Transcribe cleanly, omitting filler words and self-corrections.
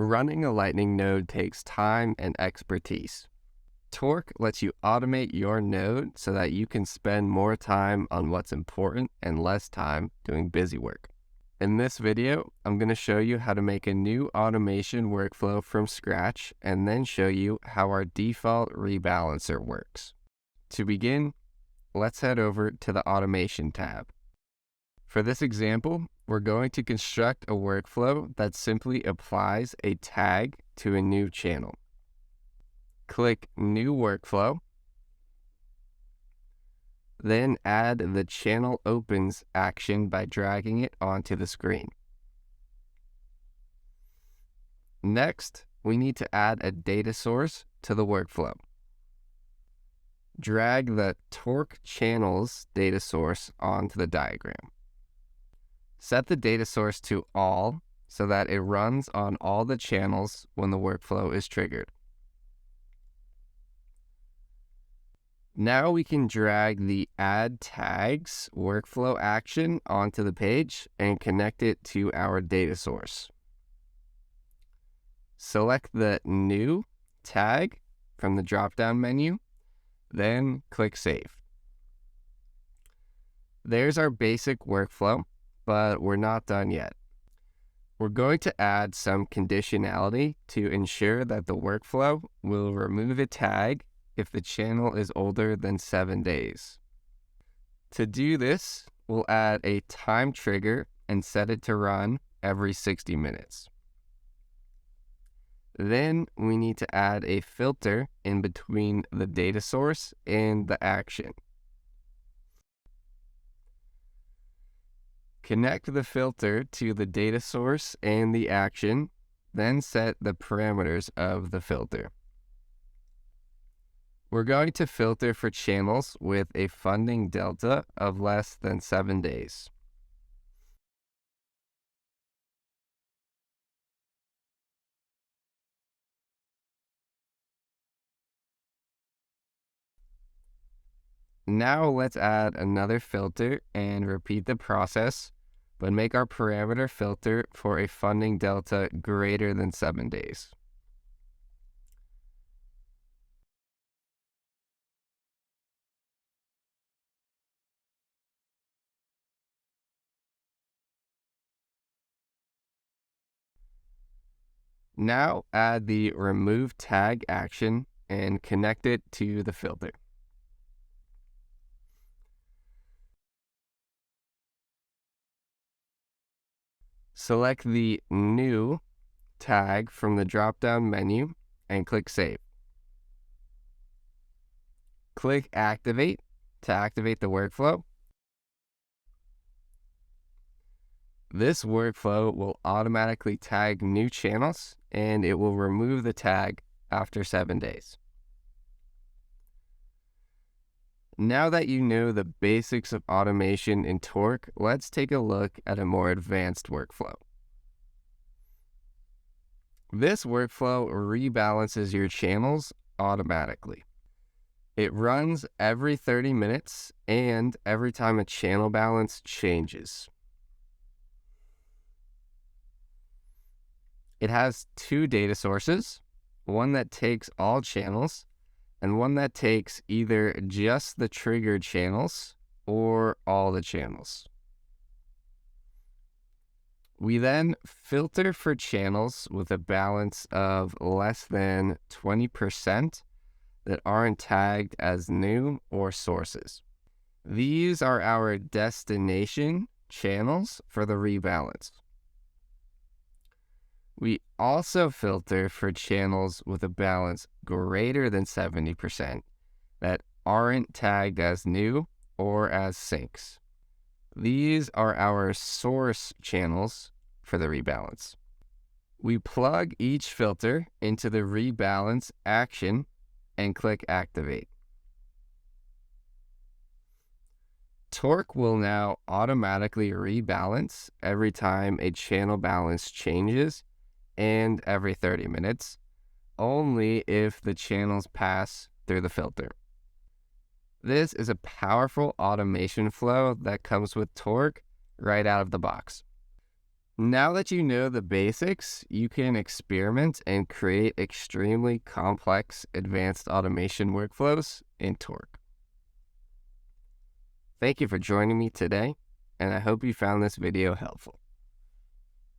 Running a Lightning node takes time and expertise. Torq lets you automate your node so that you can spend more time on what's important and less time doing busy work. In this video, I'm going to show you how to make a new automation workflow from scratch and then show you how our default rebalancer works. To begin, let's head over to the Automation tab. For this example, we're going to construct a workflow that simply applies a tag to a new channel. Click New Workflow, then add the Channel Opens action by dragging it onto the screen. Next, we need to add a data source to the workflow. Drag the Torq channels data source onto the diagram. Set the data source to all so that it runs on all the channels when the workflow is triggered. Now we can drag the Add Tags workflow action onto the page and connect it to our data source. Select the New tag from the drop-down menu, then click Save. There's our basic workflow, but we're not done yet. We're going to add some conditionality to ensure that the workflow will remove a tag if the channel is older than 7 days. To do this, we'll add a time trigger and set it to run every 60 minutes. Then we need to add a filter in between the data source and the action. Connect the filter to the data source and the action, then set the parameters of the filter. We're going to filter for channels with a funding delta of less than 7 days. Now let's add another filter and repeat the process, but make our parameter filter for a funding delta greater than 7 days. Now add the Remove Tag action and connect it to the filter. Select the New tag from the drop-down menu and click Save. Click Activate to activate the workflow. This workflow will automatically tag new channels and it will remove the tag after 7 days. Now that you know the basics of automation in Torq, let's take a look at a more advanced workflow. This workflow rebalances your channels automatically. It runs every 30 minutes and every time a channel balance changes. It has 2 data sources, one that takes all channels and one that takes either just the triggered channels or all the channels. We then filter for channels with a balance of less than 20% that aren't tagged as new or sources. These are our destination channels for the rebalance. We also filter for channels with a balance greater than 70% that aren't tagged as new or as syncs. These are our source channels for the rebalance. We plug each filter into the rebalance action and click Activate. Torq will now automatically rebalance every time a channel balance changes and every 30 minutes, only if the channels pass through the filter. This is a powerful automation flow that comes with Torq right out of the box. Now that you know the basics, you can experiment and create extremely complex advanced automation workflows in Torq. Thank you for joining me today, and I hope you found this video helpful.